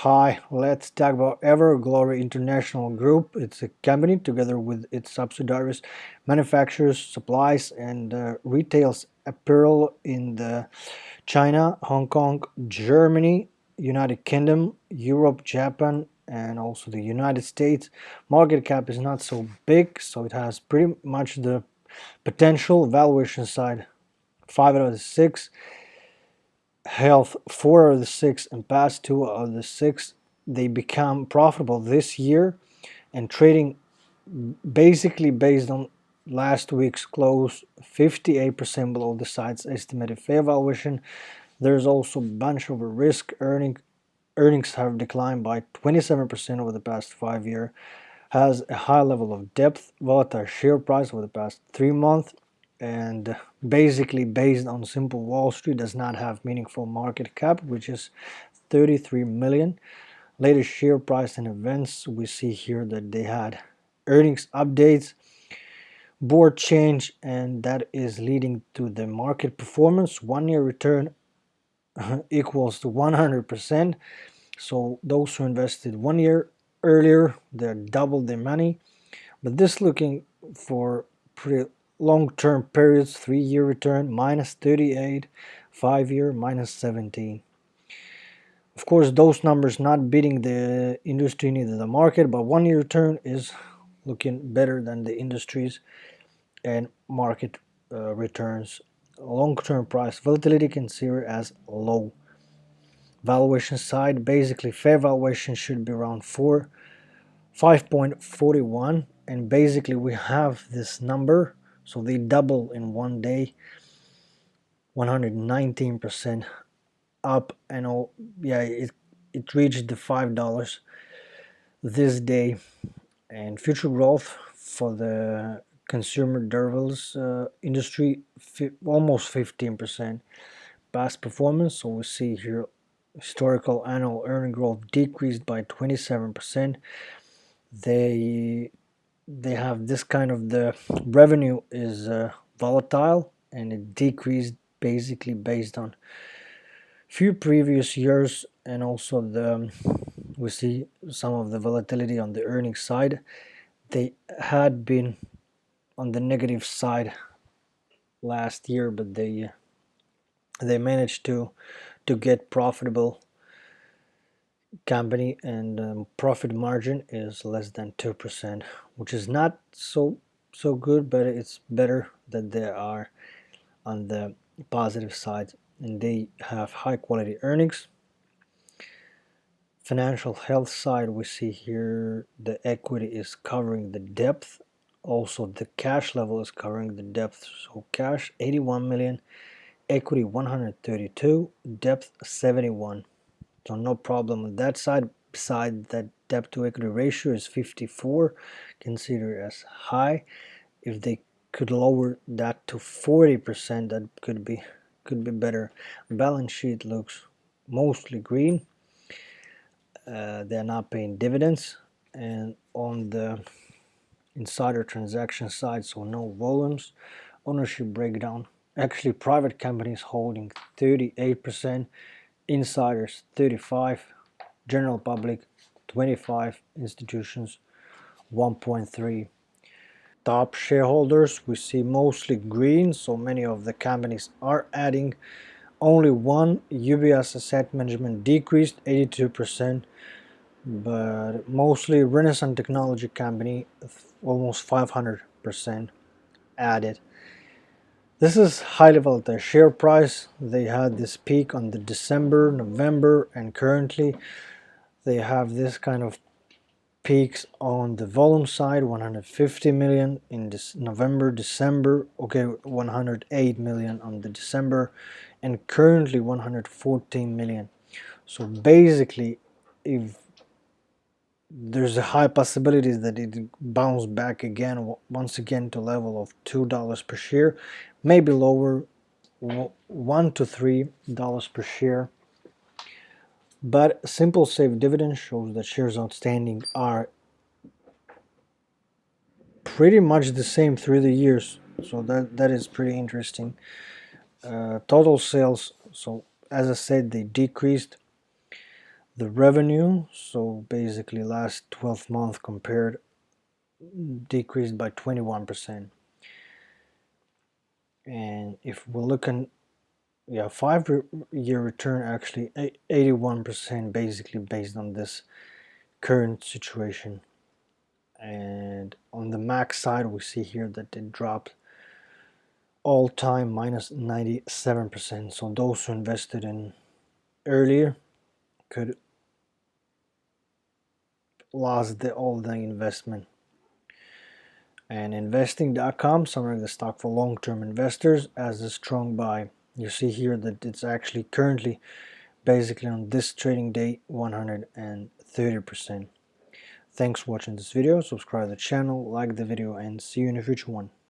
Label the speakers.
Speaker 1: Hi, let's talk about Everglory International Group. It's a company together with its subsidiaries, manufactures, supplies, and retails apparel in the China, Hong Kong, Germany, United Kingdom, Europe, Japan, and also the United States. Market cap is not so big, so it has pretty much the potential valuation side 5 out of the 6. Health 4 out of the 6, and past 2 out of the 6 they become profitable this year, and trading basically based on last week's close 58% below the site's estimated fair valuation. There's also a bunch of risk. Earnings have declined by 27% over the past 5 years, has a high level of depth, volatile share price over the past 3 months, and basically based on simple Wall Street, does not have meaningful market cap, which is 33 million. Latest share price and events, we see here that they had earnings updates, board change, and that is leading to the market performance. 1-year return equals to 100%. So those who invested 1 year earlier, they doubled their money. But this looking for pretty long-term periods, 3-year return minus 38, 5-year minus 17. Of course, those numbers not beating the industry neither the market, but 1-year return is looking better than the industries and market returns. Long-term price volatility considered as low. Valuation side, basically fair valuation should be around 5.41, and basically we have this number, so they double in 1 day, 119% up, and all. Yeah, it reached the $5 this day. And future growth for the consumer durables industry, almost 15%. Past performance, so we see here historical annual earning growth decreased by 27%. They have this kind of, the revenue is volatile, and it decreased basically based on few previous years, and also we see some of the volatility on the earnings side. They had been on the negative side last year, but they managed to get profitable company, and profit margin is less than 2%, which is not so good, but it's better that they are on the positive side, and they have high quality earnings. Financial health side, we see here the equity is covering the depth, also the cash level is covering the depth. So cash 81 million, equity 132, depth 71. So no problem on that side. Besides, that debt to equity ratio is 54, considered as high. If they could lower that to 40%, that could be better. Balance sheet looks mostly green. They're not paying dividends, and on the insider transaction side, so no volumes. Ownership breakdown, actually private companies holding 38%, insiders 35%, general public 25%, institutions 1.3%. Top shareholders, we see mostly green, so many of the companies are adding. Only one, UBS Asset Management, decreased 82%, but mostly Renaissance Technology Company almost 500% added. This is highly volatile share price. They had this peak on the December, November, and currently they have this kind of peaks on the volume side, 150 million in this November, December, okay, 108 million on the December, and currently 114 million. So basically, if there's a high possibility that it bounce back again, once again to level of $2 per share, maybe lower, $1 to $3 per share. But simple safe dividend shows that shares outstanding are pretty much the same through the years, so that is pretty interesting. Total sales, so as I said, they decreased. The revenue, so basically last 12 months compared, decreased by 21%. And if we're looking, 5-year return, actually 81%, basically based on this current situation. And on the max side, we see here that it dropped all time minus 97%. So those who invested in earlier could lost all the investment. And investing.com, summary the stock for long-term investors as a strong buy. You see here that it's actually currently basically on this trading day 130%. Thanks for watching this video. Subscribe to the channel, like the video, and see you in a future one.